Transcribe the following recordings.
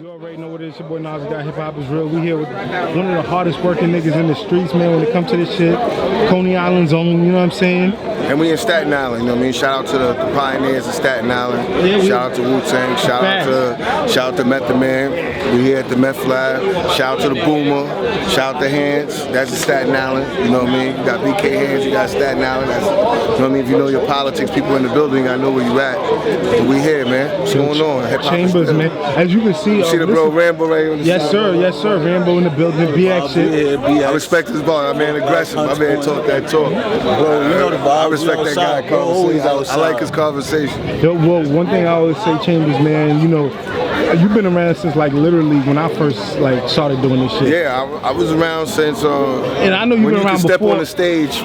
You already know what it is. Your boy Nas got Hip Hop is Real. We here with one of the hardest working niggas in the streets, man, when it comes to this shit. Coney Island zone, you know what I'm saying? And we in Staten Island, you know what I mean? Shout out to the pioneers of Staten Island. Yeah, shout out to Wu-Tang. Shout out to Method Man. We here at the Meth Lab. Shout out to the Boomer. Shout out to Hands. That's in Staten Island. You know what I mean? You got BK Hands. You got Staten Island. That's, you know what I mean? If you know your politics, people in the building, I know where you at. But we here, man. What's going on? Chamberz, man. As you can see, you see the bro Rambo right on the Yes, sir. Yes, sir. Rambo in the building. BX shit. I respect this bar. My man aggressive. My man talk that talk. Bro, you know the vibe. I respect that guy. I like his conversation. Yo, well, one thing I always say, Chamberz, man, you know, you've been around since like literally when I first like started doing this shit. Yeah, I was around since. And I know you've been around before. Step before. on the stage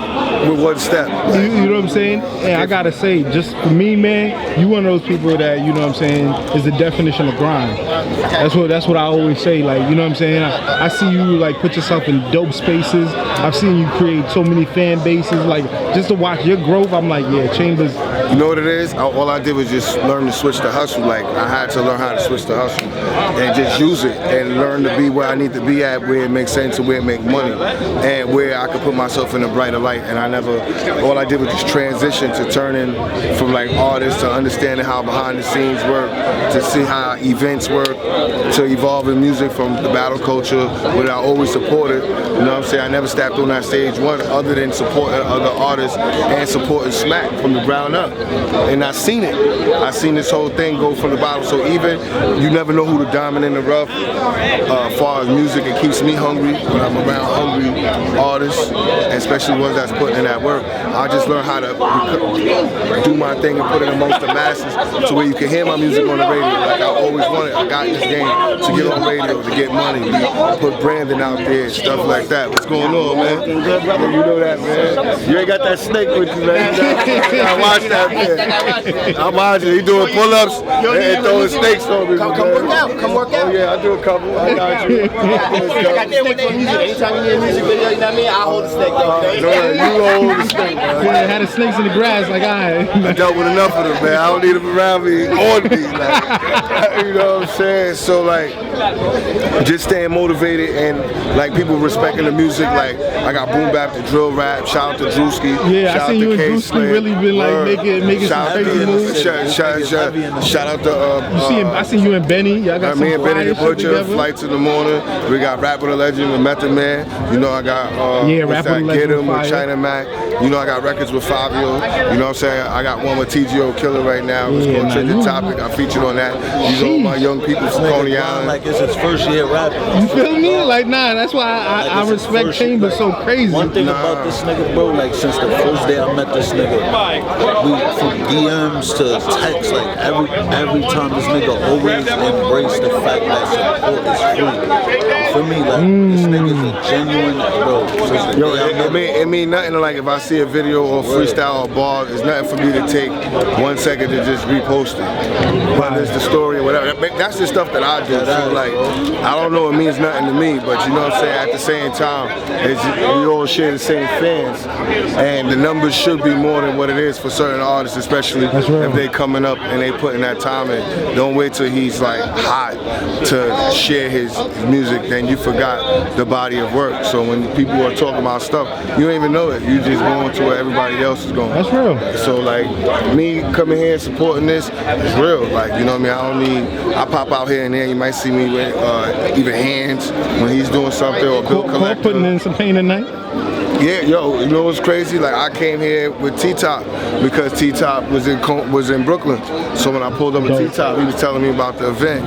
with one step. You know what I'm saying? And I gotta say, just for me, man, you one of those people that, you know what I'm saying, is the definition of grind. That's what I always say. Like, you know what I'm saying? I see you like put yourself in dope spaces. I've seen you create so many fan bases. Like, just to watch your growth, I'm like, yeah, Chamberz. You know what it is? All I did was just learn to switch the hustle. Like, I had to learn how to switch the hustle and just use it and learn to be where I need to be at, where it makes sense and where it makes money, and where I could put myself in a brighter light. And all I did was just transition to turning from like artist to understanding how behind the scenes work, to see how events work, to evolving music from the battle culture, what I always supported. You know what I'm saying? I never stepped on that stage one other than supporting other artists and supporting Smack from the ground up. And I seen it. I seen this whole thing go from the bottom. So even you never know who the diamond in the rough. As far as music, it keeps me hungry when I'm around hungry artists, especially ones that's putting in that work. I just learned how to do my thing and put it amongst the masses to where you can hear my music on the radio. Like I always wanted. I got this game to get on radio, to get money, put branding out there, stuff like that. What's going on, man? You know that, man. You ain't got that snake with you, man. I watch that, man. I'm watching. He doing pull-ups and throwing snakes on me. Come work out. Come work out. Oh, yeah, I do a couple. I got you. I got that with that music. Anytime you hear a music video, you know what I mean? I hold the snake. You hold the snake, man. Yeah, had the snakes in the grass, like I dealt with enough of them, man. I don't need them around me, on me. Like, you know what I'm saying? So, like, just staying motivated and, like, people respecting the music. Like, I got boom bap, the drill rap. Shout out to Drewski. Yeah, I seen you and Drewski really been, like, making some crazy moves. Shout out to... I seen you and Benny. Y'all got me some and Benny the Butcher, together. Flights in the Morning. We got Rap with a Legend with Method Man. You know I got Rap with a Legend Get 'Em with China Mac. You know I got records with Fabio. You know what I'm saying? I got one with TGO Killer right now. It's called Trigger Topic. I featured on that. These are all my young people from Coney Island. Like it's his first year rapping. You feel me? Like, nah, that's why I respect Chamberz so crazy. One thing about this nigga, bro, like since the first day I met this nigga, we from DMs to text, like every time this nigga always embraced the fact that support is free. For me, like this nigga's a genuine bro. Yo, it mean nothing to, like, if I see a video or freestyle or bar, it's nothing for me to take 1 second to just repost it. Whether it's the story or whatever. That's the stuff that I do. So, like, I don't know, it means nothing to me, but you know what I'm saying? At the same time, we all share the same fans, and the numbers should be more than what it is for certain artists, especially if they coming up and they putting that time in. Don't wait till he's like hot to share his music, then you forgot the body of work. So when people are talking about stuff, you don't even know it. You just going to where everybody else is going. That's real. So like me coming here and supporting this is real. Like, you know what I mean? I pop out here and there. You might see me with even Hands when he's doing something, or Bill Collector. Putting in some pain tonight. Yeah, yo, you know what's crazy? Like I came here with T-Top because T-Top was in Brooklyn. So when I pulled up with T-Top, he was telling me about the event.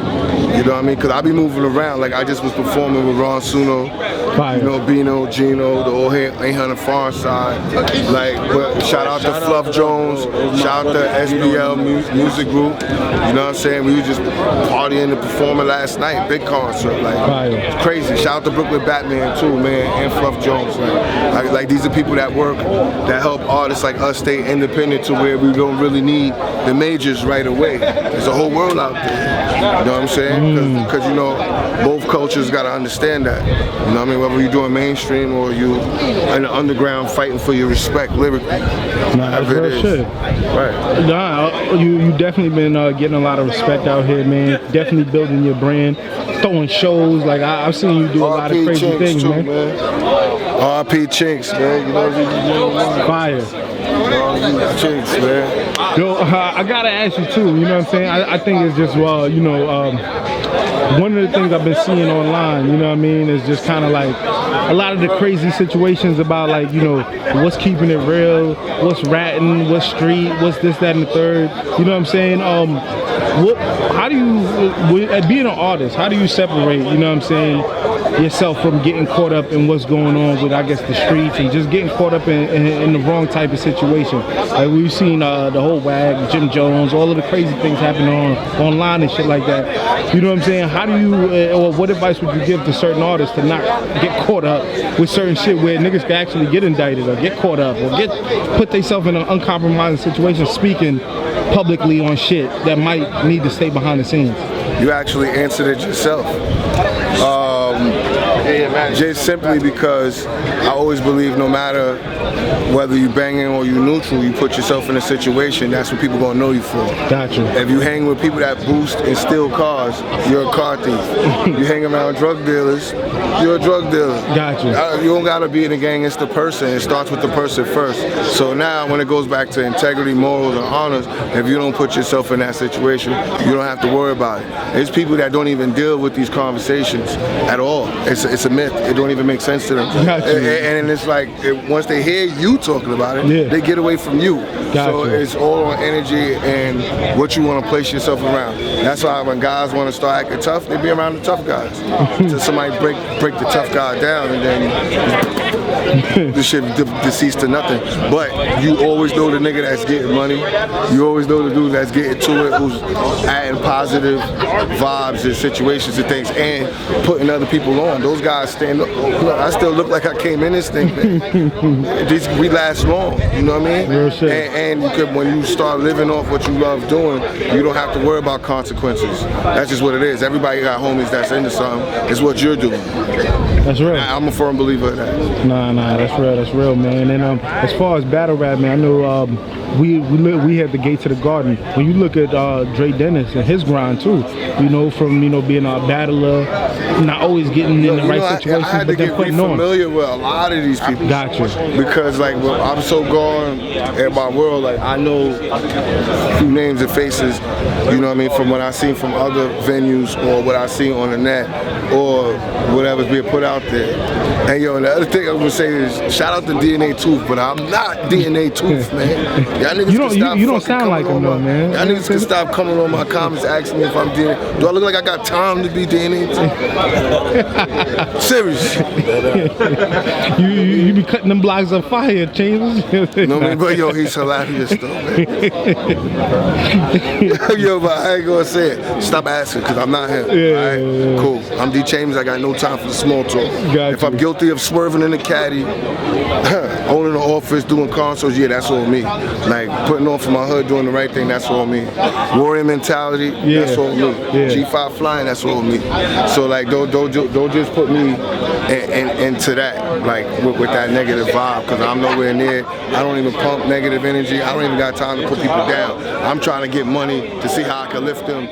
You know what I mean? Because I be moving around. Like I just was performing with Ron Suno, you know, Bino, Gino, the old 800 Foreign Side. Like, but shout out to Fluff Jones, shout out to SBL Music Group. You know what I'm saying? We were just partying and performing last night, big concert. Like, it's crazy. Shout out to Brooklyn Batman too, man, and Fluff Jones. Like these are people that work, that help artists like us stay independent to where we don't really need the majors right away. There's a whole world out there. You know what I'm saying? man. Because you know, both cultures got to understand that. You know what I mean? Whether you're doing mainstream or you in the underground fighting for your respect lyrically. Nah, that's real shit. Right. Nah, you definitely been getting a lot of respect out here, man. Definitely building your brand, throwing shows. Like I've seen you do a lot of crazy things, too, man. R.P. Chinks, man. You know, Fire. Chinks, man. Yo, I gotta ask you too. You know what I'm saying? I think it's just you know, one of the things I've been seeing online. You know what I mean? Is just kind of like a lot of the crazy situations about like, you know, what's keeping it real, what's ratting, what's street, what's this, that, and the third. You know what I'm saying? How do you, being an artist, how do you separate, you know what I'm saying, yourself from getting caught up in what's going on with, I guess, the streets and just getting caught up in the wrong type of situation? Like we've seen the whole WAG, Jim Jones, all of the crazy things happening online and shit like that. You know what I'm saying? How do you, or what advice would you give to certain artists to not get caught up with certain shit where niggas can actually get indicted or get caught up or put themselves in an uncompromising situation speaking publicly on shit that might need to stay behind the scenes? You actually answered it yourself. Just simply because I always believe no matter whether you banging or you neutral, you put yourself in a situation, that's what people gonna know you for. Gotcha. If you hang with people that boost and steal cars, you're a car thief. You hang around drug dealers, you're a drug dealer. Gotcha. You don't gotta be in the gang, it's the person. It starts with the person first. So now when it goes back to integrity, morals, and honors, if you don't put yourself in that situation, you don't have to worry about it. There's people that don't even deal with these conversations at all. It's a myth. It don't even make sense to them. And it's like, once they hear you talking about it, they get away from you. So it's all on energy and what you want to place yourself around. That's why when guys want to start acting tough, they be around the tough guys. Till somebody break the tough guy down, and then the shit deceased to nothing. But you always know the nigga that's getting money. You always know the dude that's getting to it, who's adding positive vibes and situations and things, and putting other people on. Those guys stand up. Look, I still look like I came in this thing. We last long. You know what I mean? Real shit. And you could, when you start living off what you love doing, you don't have to worry about consequences. That's just what it is. Everybody got homies that's into something. It's what you're doing. That's real. I'm a firm believer of that. Nah, that's real, man. And as far as battle rap, man, I know we had the gate to the garden. When you look at Dre Dennis and his grind too, you know, from being a battler, not always getting in the right situations, but then putting on. I'm familiar with a lot of these people. Gotcha. Because like I'm so gone in my world, like I know a few names and faces, you know what I mean, from what I seen from other venues or what I seen on the net or whatever's being put out there. And yo, the other thing I'm gonna say is shout out to DNA Tooth, but I'm not DNA Tooth, man. Y'all niggas you don't sound like him though, man. Y'all niggas can stop coming on my comments asking me if I'm DNA. Do I look like I got time to be DNA Tooth? Serious. you be cutting them blocks of fire, Chamberz. No, man, but yo, he's hilarious though, man. Yo, but I ain't gonna say it. Stop asking, cause I'm not him. Alright? Cool. I'm D. Chamberz, I got no time for the small talk. If I'm guilty of swerving in the caddy, owning an office, doing concerts, yeah, that's all me. Like putting on for my hood, doing the right thing, that's all me. Warrior mentality, that's all me. G5 flying, that's all me. So like, don't just put me into that, like with that negative vibe, because I'm nowhere near. I don't even pump negative energy. I don't even got time to put people down. I'm trying to get money to see how I can lift them